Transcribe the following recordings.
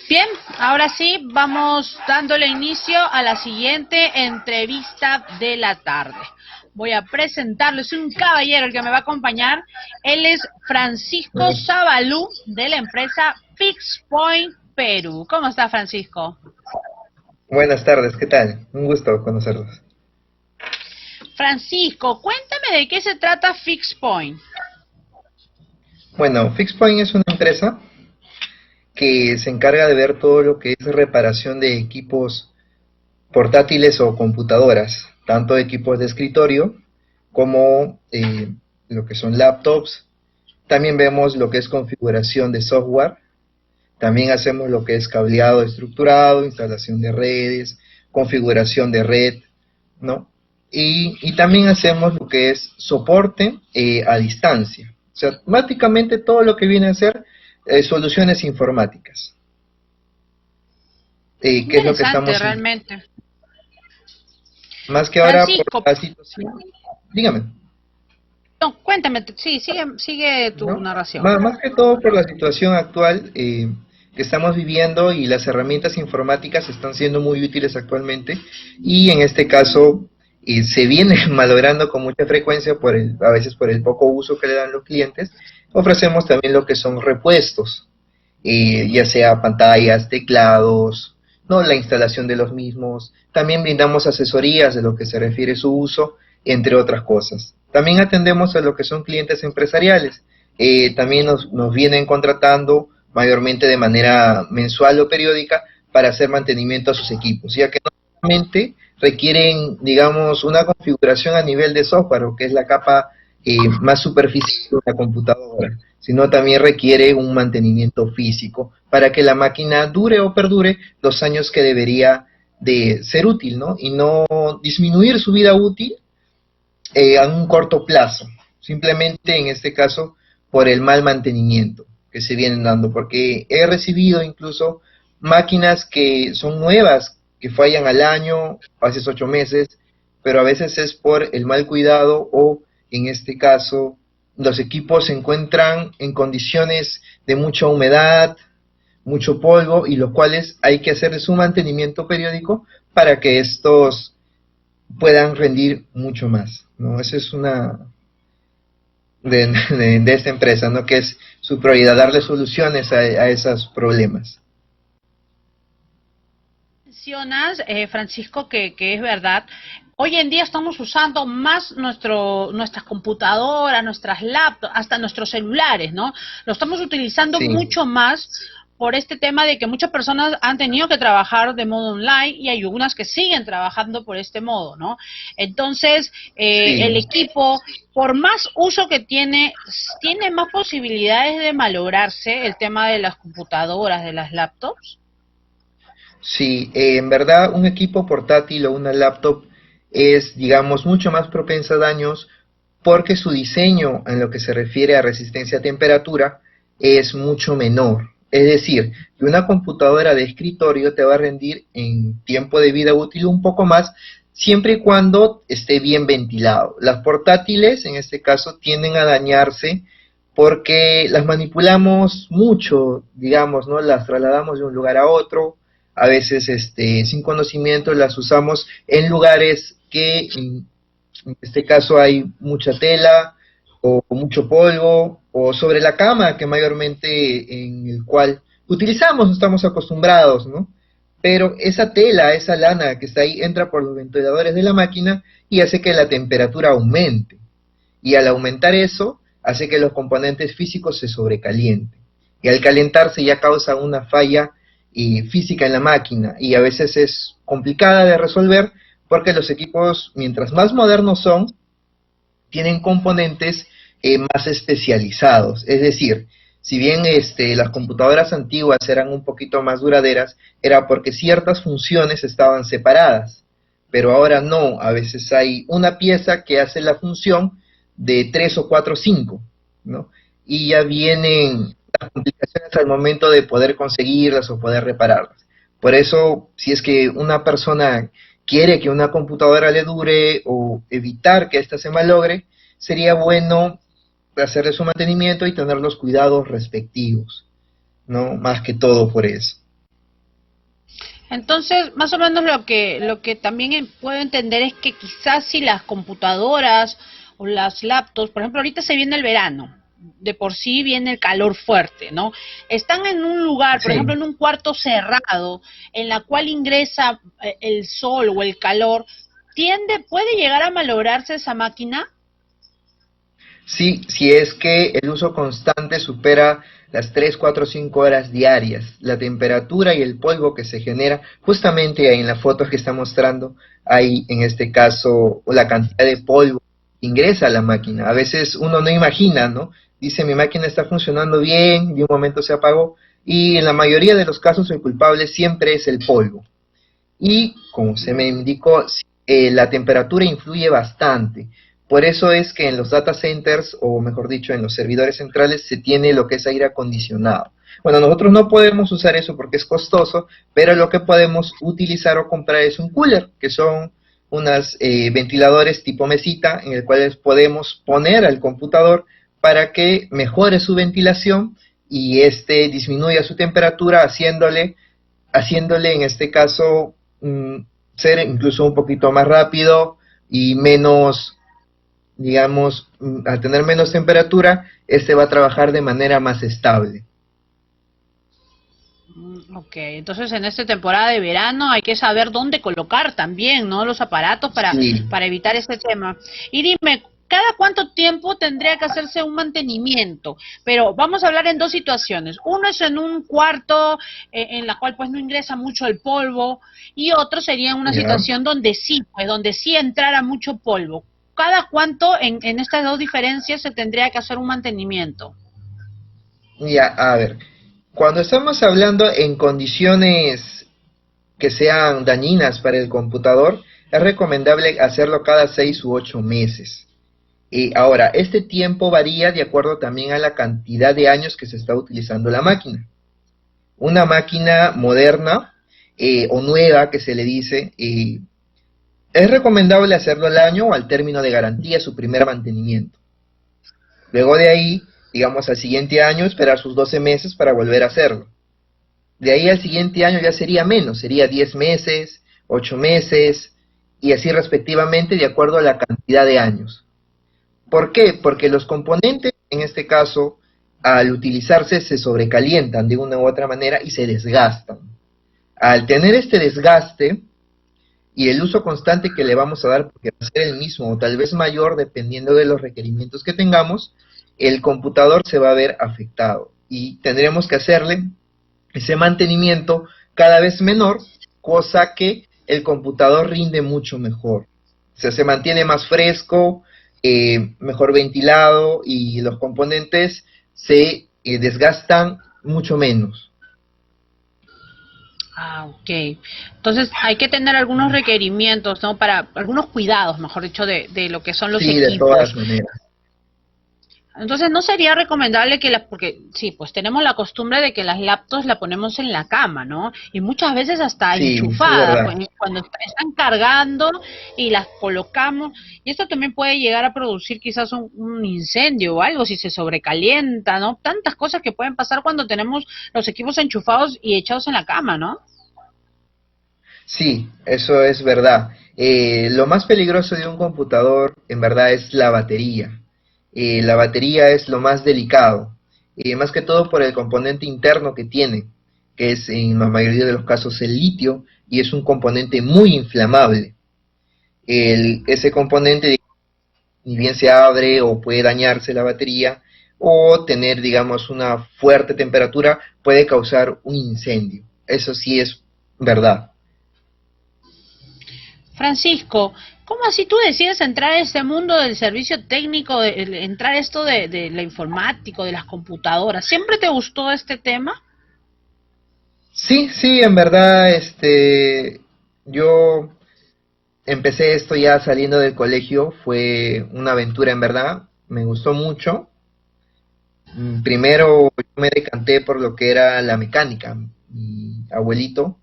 Bien, ahora sí, vamos dándole inicio a la siguiente entrevista de la tarde. Voy a presentarlo, es un caballero el que me va a acompañar. Él es Francisco Zabalú, de la empresa FixPoint Perú. ¿Cómo está, Francisco? Buenas tardes, ¿qué tal? Un gusto conocerlos. Francisco, cuéntame de qué se trata FixPoint. Bueno, FixPoint es una empresa que se encarga de ver todo lo que es reparación de equipos portátiles o computadoras, tanto de equipos de escritorio como lo que son laptops. También vemos lo que es configuración de software. También hacemos lo que es cableado estructurado, instalación de redes, configuración de red, ¿no? Y también hacemos lo que es soporte a distancia. O sea, prácticamente todo lo que viene a ser soluciones informáticas. ¿Qué es lo que Interesante, estamos realmente. más que ahora por Francisco, la situación? Dígame. no, cuéntame, sí, sigue tu ¿No? narración. Más que todo por la situación actual que estamos viviendo, y las herramientas informáticas están siendo muy útiles actualmente, y en este caso se viene malogrando con mucha frecuencia a veces por el poco uso que le dan los clientes. Ofrecemos también lo que son repuestos, ya sea pantallas, teclados, ¿no? La instalación de los mismos. También brindamos asesorías de lo que se refiere a su uso, entre otras cosas. También atendemos a lo que son clientes empresariales. También nos vienen contratando mayormente de manera mensual o periódica para hacer mantenimiento a sus equipos, ya que normalmente requieren, digamos, una configuración a nivel de software, o que es la capa más superficial de la computadora, sino también requiere un mantenimiento físico para que la máquina dure o perdure los años que debería de ser útil, ¿no? Y no disminuir su vida útil a un corto plazo, simplemente en este caso por el mal mantenimiento que se vienen dando, porque he recibido incluso máquinas que son nuevas, que fallan al año, a veces 8 meses, pero a veces es por el mal cuidado, o en este caso los equipos se encuentran en condiciones de mucha humedad, mucho polvo, y los cuales hay que hacer su mantenimiento periódico para que estos puedan rendir mucho más, ¿no? Esa es una de esta empresa, ¿no? Que es su prioridad, darle soluciones a esos problemas. Mencionas, Francisco, que es verdad. Hoy en día estamos usando más nuestras computadoras, nuestras laptops, hasta nuestros celulares, ¿no? Lo estamos utilizando Sí, mucho más por este tema de que muchas personas han tenido que trabajar de modo online y hay algunas que siguen trabajando por este modo, ¿no? Entonces, sí, el equipo, por más uso que tiene más posibilidades de malograrse el tema de las computadoras, de las laptops. sí. En verdad, un equipo portátil o una laptop es, digamos, mucho más propensa a daños, porque su diseño en lo que se refiere a resistencia a temperatura es mucho menor. Es decir, que una computadora de escritorio te va a rendir en tiempo de vida útil un poco más, siempre y cuando esté bien ventilado. Las portátiles, en este caso, tienden a dañarse porque las manipulamos mucho, digamos, ¿no? Las trasladamos de un lugar a otro, a veces sin conocimiento las usamos en lugares que en este caso hay mucha tela o mucho polvo, o sobre la cama, que mayormente en el cual utilizamos, estamos acostumbrados, ¿no? Pero esa tela, esa lana que está ahí, entra por los ventiladores de la máquina y hace que la temperatura aumente. Y al aumentar eso, hace que los componentes físicos se sobrecalienten. Y al calentarse ya causa una falla física en la máquina, y a veces es complicada de resolver, porque los equipos, mientras más modernos son, tienen componentes más especializados. Es decir, si bien las computadoras antiguas eran un poquito más duraderas, era porque ciertas funciones estaban separadas, pero ahora no. A veces hay una pieza que hace la función de 3 o 4 o 5, ¿no? Y ya vienen las complicaciones al momento de poder conseguirlas o poder repararlas. Por eso, si es que una persona quiere que una computadora le dure o evitar que ésta se malogre, sería bueno hacerle su mantenimiento y tener los cuidados respectivos, ¿no? Más que todo por eso. Entonces, más o menos lo que también puedo entender es que quizás si las computadoras o las laptops, por ejemplo, ahorita se viene el verano, de por sí viene el calor fuerte, ¿no? Están en un lugar, por ejemplo, Sí. en un cuarto cerrado, en la cual ingresa el sol o el calor, puede llegar a malograrse esa máquina. Sí, si es que el uso constante supera las 3, 4, 5 horas diarias, la temperatura y el polvo que se genera, justamente ahí en la foto que está mostrando, hay en este caso la cantidad de polvo que ingresa a la máquina. A veces uno no imagina, ¿no? Dice, mi máquina está funcionando bien, de un momento se apagó, y en la mayoría de los casos el culpable siempre es el polvo. Y como se me indicó, sí, la temperatura influye bastante. Por eso es que en los data centers, o mejor dicho, en los servidores centrales, se tiene lo que es aire acondicionado. Bueno, nosotros no podemos usar eso porque es costoso, pero lo que podemos utilizar o comprar es un cooler, que son unos ventiladores tipo mesita, en el cual podemos poner al computador para que mejore su ventilación y este disminuya su temperatura, haciéndole en este caso ser incluso un poquito más rápido y menos, digamos, al tener menos temperatura, este va a trabajar de manera más estable. Ok, entonces en esta temporada de verano hay que saber dónde colocar también, ¿no? Los aparatos Sí, para evitar este tema. Y dime, ¿cada cuánto tiempo tendría que hacerse un mantenimiento? Pero vamos a hablar en dos situaciones. Uno es en un cuarto en la cual pues no ingresa mucho el polvo y otro sería en una ya, situación donde sí, pues donde sí entrara mucho polvo. ¿Cada cuánto en estas dos diferencias se tendría que hacer un mantenimiento? ya, a ver, cuando estamos hablando en condiciones que sean dañinas para el computador, es recomendable hacerlo cada 6 u 8 meses. Y ahora, este tiempo varía de acuerdo también a la cantidad de años que se está utilizando la máquina. Una máquina moderna o nueva que se le dice, es recomendable hacerlo al año o al término de garantía, su primer mantenimiento. Luego de ahí, digamos al siguiente año, esperar sus 12 meses para volver a hacerlo. De ahí al siguiente año ya sería menos, sería 10 meses, 8 meses y así respectivamente de acuerdo a la cantidad de años. ¿Por qué? Porque los componentes, en este caso, al utilizarse se sobrecalientan de una u otra manera y se desgastan. Al tener este desgaste y el uso constante que le vamos a dar, porque va a ser el mismo o tal vez mayor dependiendo de los requerimientos que tengamos, el computador se va a ver afectado y tendremos que hacerle ese mantenimiento cada vez menor, cosa que el computador rinde mucho mejor. O sea, se mantiene más fresco, mejor ventilado y los componentes se desgastan mucho menos. Ah, ok. Entonces hay que tener algunos requerimientos, ¿no? Para algunos cuidados, mejor dicho, de lo que son los Sí, de todas equipos. maneras. Entonces no sería recomendable porque sí, pues tenemos la costumbre de que las laptops la ponemos en la cama, ¿no? Y muchas veces hasta Sí, es enchufada, verdad. pues cuando están cargando y las colocamos. Y esto también puede llegar a producir quizás un incendio o algo si se sobrecalienta, ¿no? Tantas cosas que pueden pasar cuando tenemos los equipos enchufados y echados en la cama, ¿no? Sí, eso es verdad. Lo más peligroso de un computador, en verdad, es la batería. La batería es lo más delicado, más que todo por el componente interno que tiene, que es en la mayoría de los casos el litio, y es un componente muy inflamable. Ese componente ni bien se abre o puede dañarse la batería, o tener, digamos, una fuerte temperatura puede causar un incendio. Eso sí es verdad. Francisco, ¿cómo así tú decides entrar a este mundo del servicio técnico, entrar a esto de la informática, de las computadoras? ¿Siempre te gustó este tema? Sí, sí, en verdad, yo empecé esto ya saliendo del colegio, fue una aventura en verdad, me gustó mucho. Primero yo me decanté por lo que era la mecánica. Mi abuelito,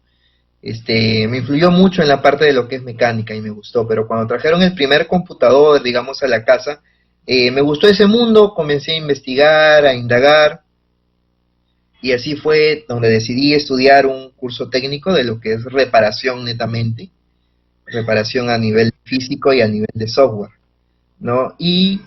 me influyó mucho en la parte de lo que es mecánica y me gustó, pero cuando trajeron el primer computador, digamos, a la casa, me gustó ese mundo, comencé a investigar, a indagar Y así fue donde decidí estudiar un curso técnico de lo que es reparación netamente, reparación a nivel físico y a nivel de software, ¿no? Y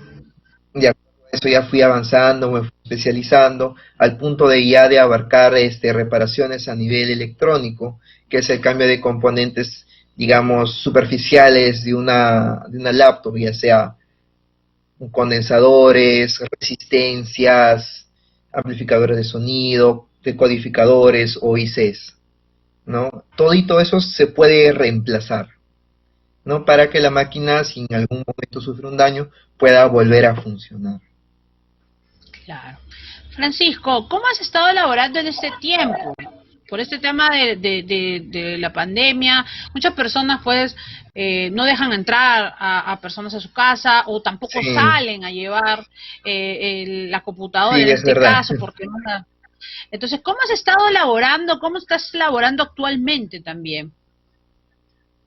de acuerdo a eso ya fui avanzando, me fui especializando, al punto de ya de abarcar reparaciones a nivel electrónico, que es el cambio de componentes, digamos, superficiales de una laptop, ya sea condensadores, resistencias, amplificadores de sonido, decodificadores o ICs, ¿no? Todo eso se puede reemplazar, ¿no? Para que la máquina, si en algún momento sufre un daño, pueda volver a funcionar. Claro. Francisco, ¿cómo has estado elaborando en este tiempo? Por este tema de la pandemia, muchas personas pues no dejan entrar a personas a su casa o tampoco Sí, salen a llevar la computadora sí, en es este verdad. caso, porque no la... Entonces, ¿cómo has estado elaborando? ¿Cómo estás elaborando actualmente también?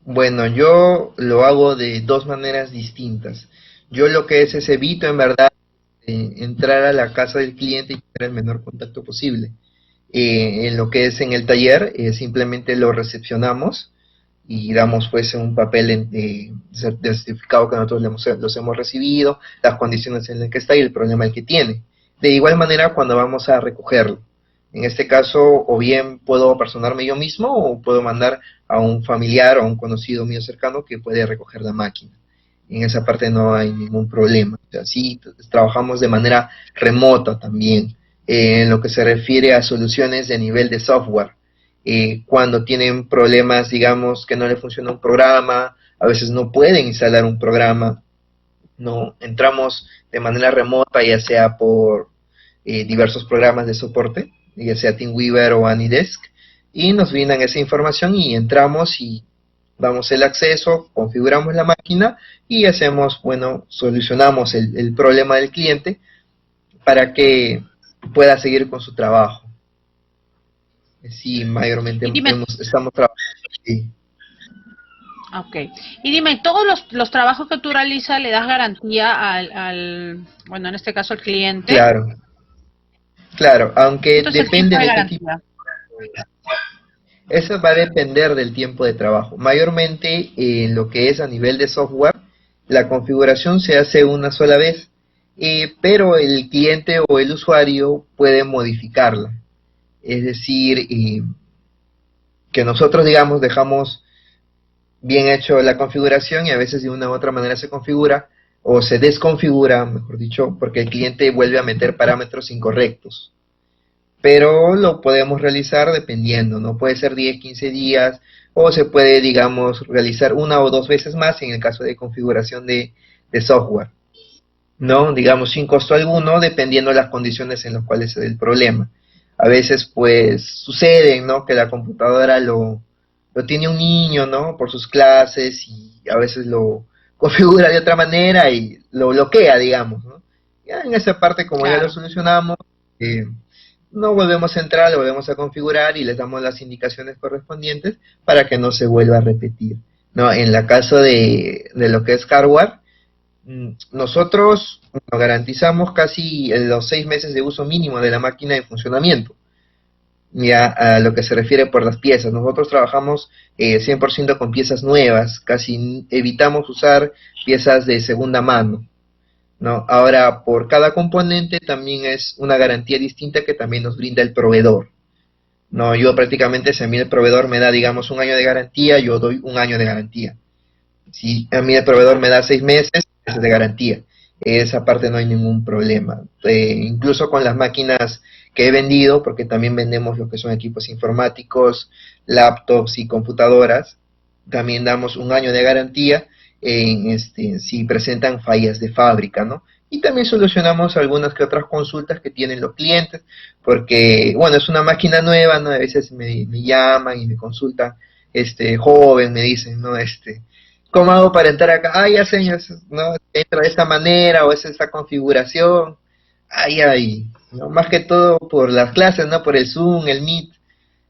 Bueno, yo lo hago de dos maneras distintas. Yo lo que es evito en verdad entrar a la casa del cliente y tener el menor contacto posible. En lo que es en el taller, simplemente lo recepcionamos y damos pues un papel de certificado que nosotros los hemos recibido, las condiciones en las que está y el problema el que tiene. De igual manera cuando vamos a recogerlo. En este caso, o bien puedo personarme yo mismo o puedo mandar a un familiar o a un conocido mío cercano que puede recoger la máquina. En esa parte no hay ningún problema. O sea, sí, trabajamos de manera remota también. En lo que se refiere a soluciones de nivel de software. Cuando tienen problemas, digamos, que no le funciona un programa, a veces no pueden instalar un programa, no entramos de manera remota, ya sea por diversos programas de soporte, ya sea TeamWeaver o AnyDesk, y nos brindan esa información y entramos y damos el acceso, configuramos la máquina y hacemos, bueno, solucionamos el problema del cliente para que pueda seguir con su trabajo. Sí, mayormente Y dime, estamos trabajando así. okay. Y dime, ¿todos los trabajos que tú realizas le das garantía bueno, en este caso al cliente? Claro, claro, aunque ¿Cuánto es el tiempo depende de de qué tipo. garantía? Eso va a depender del tiempo de trabajo. Mayormente en lo que es a nivel de software, la configuración se hace una sola vez, pero el cliente o el usuario puede modificarla. Es decir, que nosotros, digamos, dejamos bien hecho la configuración y a veces de una u otra manera se configura o se desconfigura, mejor dicho, porque el cliente vuelve a meter parámetros incorrectos. Pero lo podemos realizar dependiendo, ¿no? Puede ser 10, 15 días o se puede, digamos, realizar una o dos veces más en el caso de configuración de software, ¿no? Digamos, sin costo alguno, dependiendo de las condiciones en las cuales se dé el problema. A veces, pues, sucede, ¿no? Que la computadora lo tiene un niño, ¿no? Por sus clases y a veces lo configura de otra manera y lo bloquea, digamos, ¿no? Ya en esa parte, como ya lo Claro. solucionamos, eh, no volvemos a entrar, lo volvemos a configurar y les damos las indicaciones correspondientes para que no se vuelva a repetir, ¿no? En la caso de lo que es hardware, nosotros nos garantizamos casi los 6 meses de uso mínimo de la máquina en funcionamiento. Ya a lo que se refiere por las piezas, nosotros trabajamos 100% con piezas nuevas, casi evitamos usar piezas de segunda mano, ¿no? Ahora, por cada componente también es una garantía distinta que también nos brinda el proveedor. No, yo prácticamente, si a mí el proveedor me da, digamos, un año de garantía, yo doy un año de garantía. Si a mí el proveedor me da 6 meses, es de garantía. Esa parte no hay ningún problema. Incluso con las máquinas que he vendido, porque también vendemos lo que son equipos informáticos, laptops y computadoras, también damos un año de garantía en si presentan fallas de fábrica, ¿no? Y también solucionamos algunas que otras consultas que tienen los clientes, porque, bueno, es una máquina nueva, ¿no? A veces me llaman y me consultan, joven, me dicen, ¿no? ¿Cómo hago para entrar acá? Ah, ya señor, ¿no? Entra de esta manera o es esta configuración. Ay, ay, ¿no? Más que todo por las clases, ¿no? Por el Zoom, el Meet.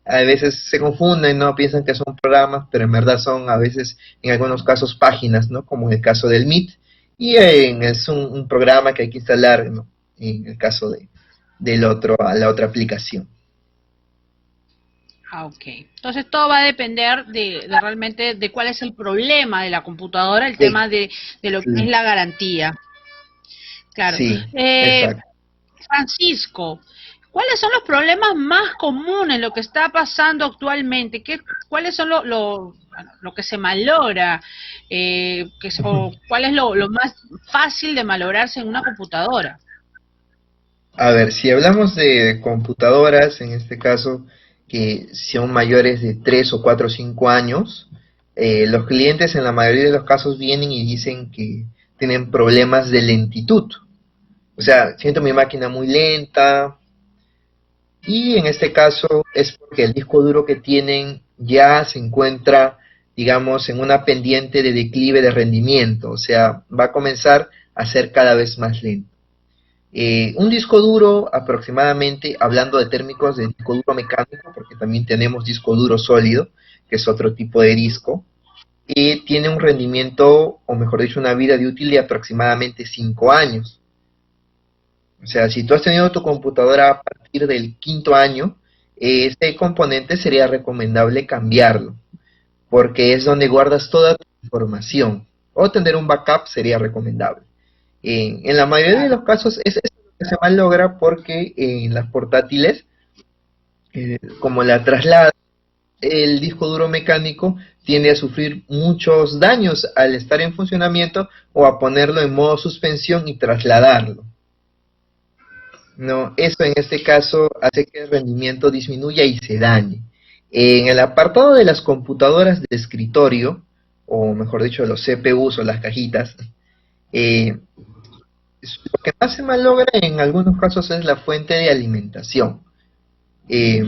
A veces se confunden, ¿no? Piensan que son programas, pero en verdad son a veces, en algunos casos, páginas, ¿no? Como en el caso del Meet. Y es un programa que hay que instalar, ¿no? En el caso del otro, a la otra aplicación. Ah, ok. Entonces todo va a depender de realmente de cuál es el problema de la computadora, el Sí, tema de lo que es sí, la garantía. Claro. sí, Eh, exacto. Francisco, ¿cuáles son los problemas más comunes, lo que está pasando actualmente? ¿Cuáles son bueno, lo que se malogra? O ¿cuál es lo más fácil de malograrse en una computadora? A ver, si hablamos de computadoras, en este caso, que son mayores de 3 o 4 o 5 años, los clientes en la mayoría de los casos vienen y dicen que tienen problemas de lentitud. O sea, siento mi máquina muy lenta, y en este caso es porque el disco duro que tienen ya se encuentra, digamos, en una pendiente de declive de rendimiento, o sea, va a comenzar a ser cada vez más lento. Un disco duro aproximadamente, hablando de términos de disco duro mecánico, porque también tenemos disco duro sólido, que es otro tipo de disco, y tiene un rendimiento, o mejor dicho, una vida de útil de aproximadamente 5 años. O sea, si tú has tenido tu computadora a partir del quinto año, este componente sería recomendable cambiarlo, porque es donde guardas toda tu información. O tener un backup sería recomendable. En la mayoría de Claro. los casos es eso lo que se malogra porque en las portátiles, como la traslada, el disco duro mecánico tiende a sufrir muchos daños al estar en funcionamiento o a ponerlo en modo suspensión y trasladarlo. No, eso en este caso hace que el rendimiento disminuya y se dañe. En el apartado de las computadoras de escritorio, o mejor dicho, los CPUs o las cajitas, eh, lo que más se malogra en algunos casos es la fuente de alimentación. Eh,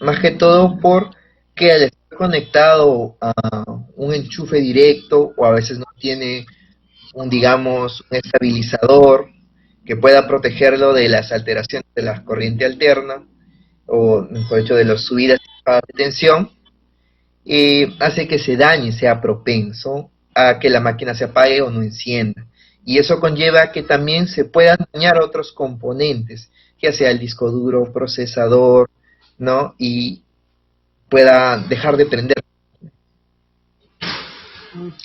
Más que todo porque al estar conectado a un enchufe directo o a veces no tiene un, digamos, un estabilizador que pueda protegerlo de las alteraciones de la corriente alterna o, mejor dicho, de las subidas y bajadas de tensión, hace que se dañe, sea propenso a que la máquina se apague o no encienda. Y eso conlleva que también se puedan dañar otros componentes, ya sea el disco duro, procesador, ¿no? Y pueda dejar de prender.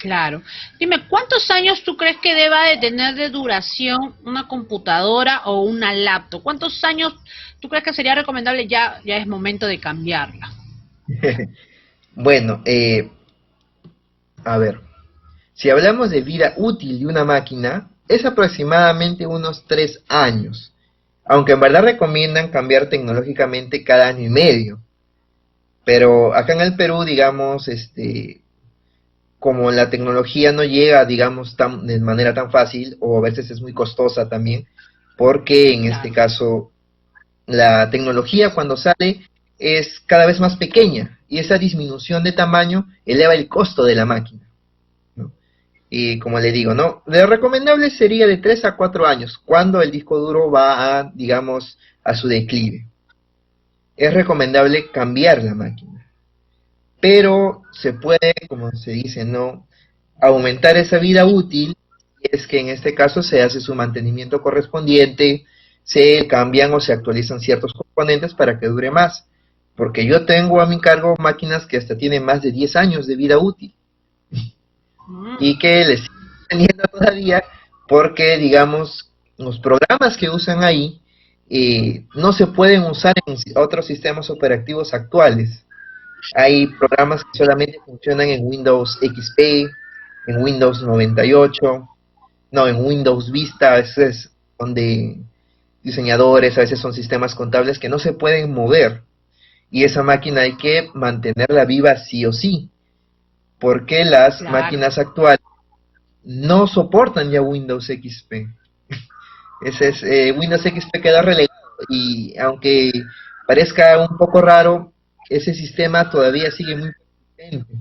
Claro. Dime, ¿cuántos años tú crees que deba de tener de duración una computadora o una laptop? ¿Cuántos años tú crees que sería recomendable ya es momento de cambiarla? Bueno, a ver, si hablamos de vida útil de una máquina, es aproximadamente unos 3 años, aunque en verdad recomiendan cambiar tecnológicamente cada año y medio. Pero acá en el Perú, digamos, como la tecnología no llega, digamos, de manera tan fácil, o a veces es muy costosa también, porque en este Claro, caso la tecnología cuando sale es cada vez más pequeña, y esa disminución de tamaño eleva el costo de la máquina, ¿no? Y como le digo, ¿no? Lo recomendable sería de 3 a 4 años, cuando el disco duro va a, digamos, a su declive. Es recomendable cambiar la máquina, pero se puede, como se dice, ¿no? Aumentar esa vida útil, y es que en este caso se hace su mantenimiento correspondiente, se cambian o se actualizan ciertos componentes para que dure más. Porque yo tengo a mi cargo máquinas que hasta tienen más de 10 años de vida útil y que les siguen teniendo todavía porque, digamos, los programas que usan ahí no se pueden usar en otros sistemas operativos actuales. Hay programas que solamente funcionan en Windows XP, en Windows 98, no, en Windows Vista, a veces son de diseñadores, a veces son sistemas contables que no se pueden mover. Y esa máquina hay que mantenerla viva sí o sí, porque las claro. máquinas actuales no soportan ya Windows XP. Ese es, Windows XP queda relegado y aunque parezca un poco raro, ese sistema todavía sigue muy presente,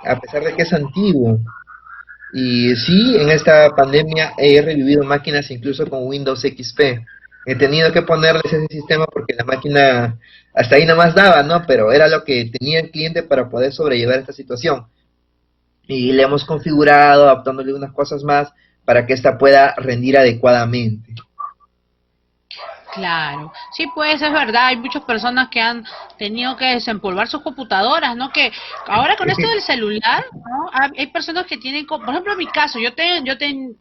a pesar de que es antiguo. Y sí, en esta pandemia he revivido máquinas incluso con Windows XP. He tenido que ponerles ese sistema porque la máquina hasta ahí nomás daba, ¿no? Pero era lo que tenía el cliente para poder sobrellevar esta situación. Y le hemos configurado, adaptándole unas cosas más para que ésta pueda rendir adecuadamente. Claro, sí, pues es verdad, hay muchas personas que han tenido que desempolvar sus computadoras, ¿no? Que ahora con esto del celular, ¿no? Hay personas que tienen, por ejemplo, en mi caso,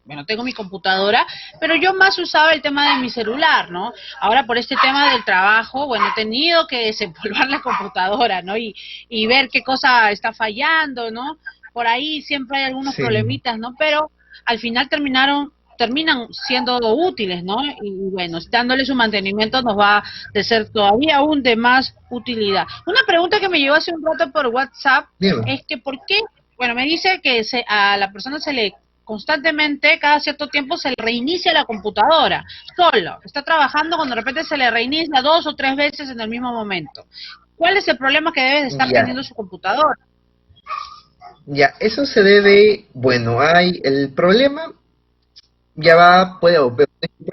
bueno, tengo mi computadora, pero yo más usaba el tema de mi celular, ¿no? Ahora por este tema del trabajo, bueno, he tenido que desempolvar la computadora, ¿no? Y ver qué cosa está fallando, ¿no? Por ahí siempre hay algunos Sí, problemitas, ¿no? Pero al final terminan siendo útiles, ¿no? Y bueno, dándole su mantenimiento nos va de ser todavía aún de más utilidad. Una pregunta que me llegó hace un rato por WhatsApp dime. es que ¿por qué? Bueno, me dice que a la persona se le constantemente, cada cierto tiempo se le reinicia la computadora, solo, está trabajando cuando de repente se le reinicia 2 o 3 veces en el mismo momento. ¿Cuál es el problema que debe de estar Ya, teniendo su computadora? ya, eso se debe, bueno, hay el problema ya va, puede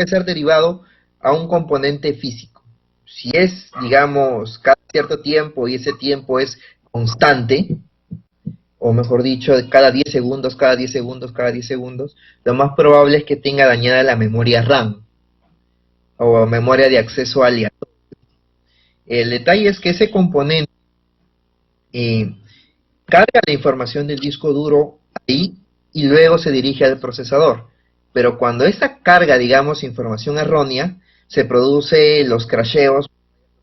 ser derivado a un componente físico. Si es, digamos, cada cierto tiempo y ese tiempo es constante, o mejor dicho, cada 10 segundos, cada 10 segundos, cada 10 segundos, lo más probable es que tenga dañada la memoria RAM o memoria de acceso aleatorio. El detalle es que ese componente eh, carga la información del disco duro ahí y luego se dirige al procesador. Pero cuando esa carga, digamos, información errónea, se produce los crasheos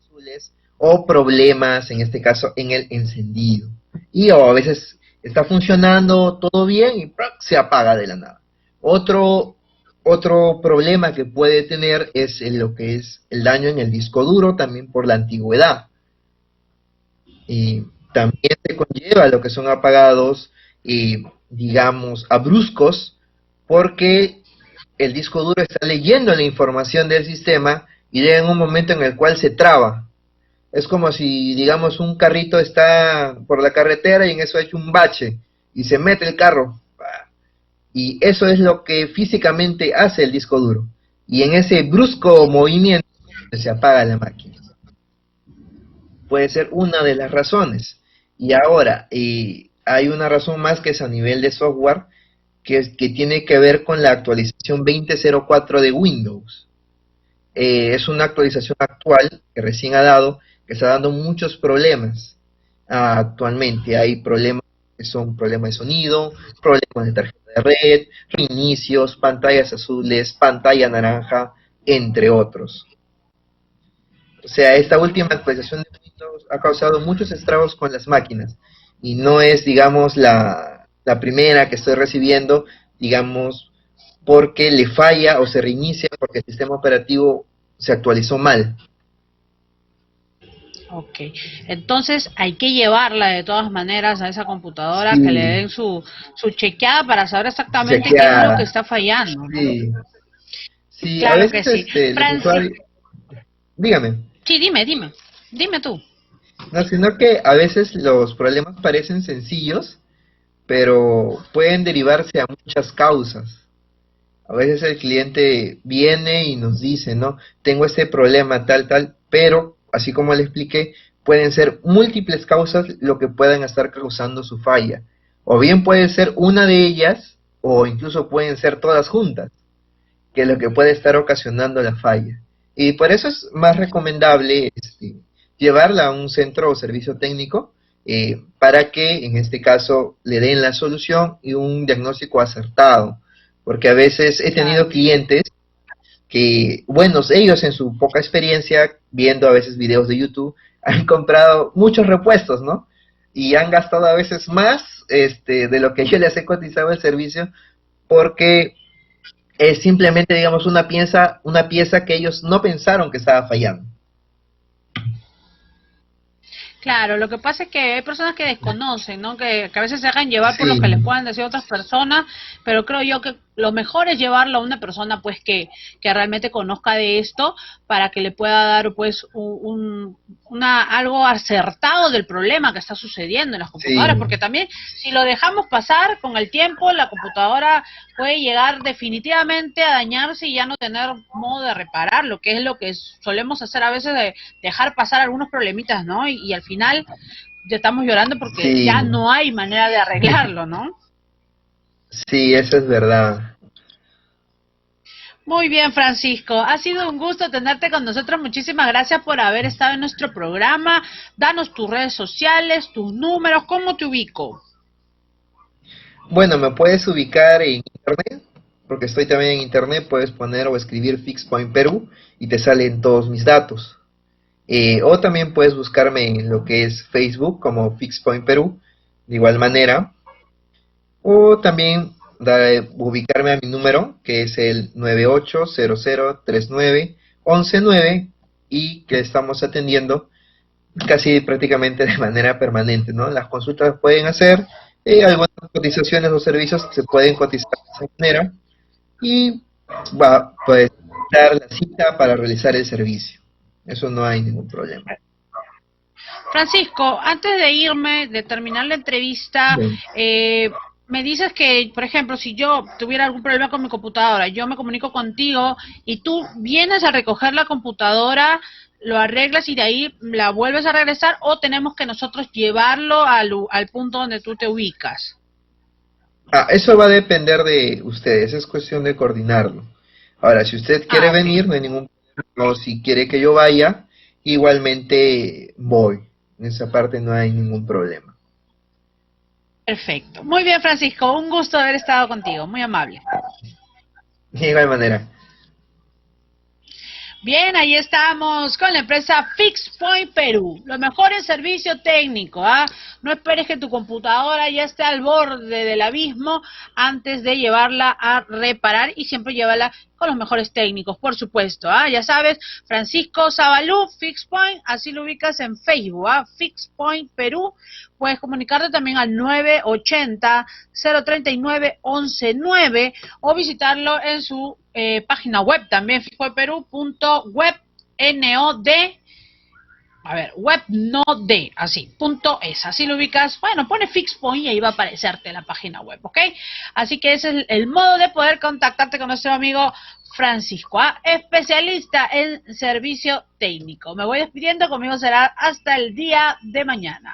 azules o problemas, en este caso, en el encendido. Y o a veces está funcionando todo bien y ¡prac! Se apaga de la nada. Otro, otro problema que puede tener es lo que es el daño en el disco duro, también por la antigüedad. Y también se conlleva lo que son apagados, digamos, abruptos, porque el disco duro está leyendo la información del sistema y llega en un momento en el cual se traba. Es como si, digamos, un carrito está por la carretera y en eso ha hecho un bache y se mete el carro. Y eso es lo que físicamente hace el disco duro. Y en ese brusco movimiento se apaga la máquina. Puede ser una de las razones. Y ahora, hay una razón más que es a nivel de software, que tiene que ver con la actualización 2004 de Windows. Es una actualización actual que recién ha dado, que está dando muchos problemas actualmente. Hay problemas que son problemas de sonido, problemas de tarjeta de red, reinicios, pantallas azules, pantalla naranja, entre otros. O sea, esta última actualización de Windows ha causado muchos estragos con las máquinas y no es, digamos, la primera que estoy recibiendo, digamos, porque le falla o se reinicia porque el sistema operativo se actualizó mal. Ok, entonces hay que llevarla de todas maneras a esa computadora, que le Sí, den su chequeada para saber exactamente qué es lo que chequeada. está fallando, ¿no? Sí, sí, a Claro que veces sí. los usuarios, dígame, Sí, dime tú. no, sino que a veces los problemas parecen sencillos, pero pueden derivarse a muchas causas. A veces el cliente viene y nos dice, ¿no? Tengo este problema tal, tal, pero así como le expliqué, pueden ser múltiples causas lo que puedan estar causando su falla. O bien puede ser una de ellas, o incluso pueden ser todas juntas, que es lo que puede estar ocasionando la falla. Y por eso es más recomendable llevarla a un centro o servicio técnico para que en este caso le den la solución y un diagnóstico acertado. Porque a veces he tenido Claro. clientes que, buenos, ellos en su poca experiencia, viendo a veces videos de YouTube, han comprado muchos repuestos, ¿no? Y han gastado a veces más de lo que yo les he cotizado el servicio, porque es simplemente, digamos, una pieza que ellos no pensaron que estaba fallando. Claro, lo que pasa es que hay personas que desconocen, ¿no? Que a veces se dejan llevar por lo Sí, que les puedan decir otras personas, pero creo yo que lo mejor es llevarlo a una persona pues que realmente conozca de esto para que le pueda dar pues algo acertado del problema que está sucediendo en las computadoras, sí, porque también si lo dejamos pasar con el tiempo, la computadora puede llegar definitivamente a dañarse y ya no tener modo de repararlo, que es lo que solemos hacer a veces de dejar pasar algunos problemitas, ¿no? Y al final ya estamos llorando porque sí, ya no hay manera de arreglarlo, ¿no? sí, eso es verdad. Muy bien, Francisco. Ha sido un gusto tenerte con nosotros. Muchísimas gracias por haber estado en nuestro programa. Danos tus redes sociales, tus números, ¿cómo te ubico? Bueno, me puedes ubicar en internet, porque estoy también en internet, puedes poner o escribir Fixpoint Perú y te salen todos mis datos. O también puedes buscarme en lo que es Facebook como Fixpoint Perú, de igual manera. O también ubicarme a mi número, que es el 9800391109 y que estamos atendiendo casi prácticamente de manera permanente, ¿no? Las consultas pueden hacer, algunas cotizaciones o servicios se pueden cotizar de esa manera y pues dar la cita para realizar el servicio. Eso no hay ningún problema. Francisco, antes de irme, de terminar la entrevista, Bien. me dices que, por ejemplo, si yo tuviera algún problema con mi computadora, yo me comunico contigo y tú vienes a recoger la computadora, lo arreglas y de ahí la vuelves a regresar, o tenemos que nosotros llevarlo al punto donde tú te ubicas. Eso va a depender de ustedes, es cuestión de coordinarlo. Ahora, si usted quiere Ok. venir, no hay ningún problema, o si quiere que yo vaya, igualmente voy. En esa parte no hay ningún problema. Perfecto. Muy bien, Francisco, un gusto haber estado contigo, muy amable. De igual manera. Bien, ahí estamos con la empresa FixPoint Perú. Lo mejor en servicio técnico, ¿ah? No esperes que tu computadora ya esté al borde del abismo antes de llevarla a reparar, y siempre llévala con los mejores técnicos, por supuesto, ¿ah? Ya sabes, Francisco Zabalú, FixPoint, así lo ubicas en Facebook, ¿ah? FixPoint Perú. Puedes comunicarte también al 980-039-119 o visitarlo en su página web también, fixpointperú.web, N-O-D, a ver, web no de, así, .es, así lo ubicas. Bueno, pone Fixpoint y ahí va a aparecerte la página web, ¿ok? Así que ese es el modo de poder contactarte con nuestro amigo Francisco, ¿ah? Especialista en servicio técnico. Me voy despidiendo, conmigo será hasta el día de mañana.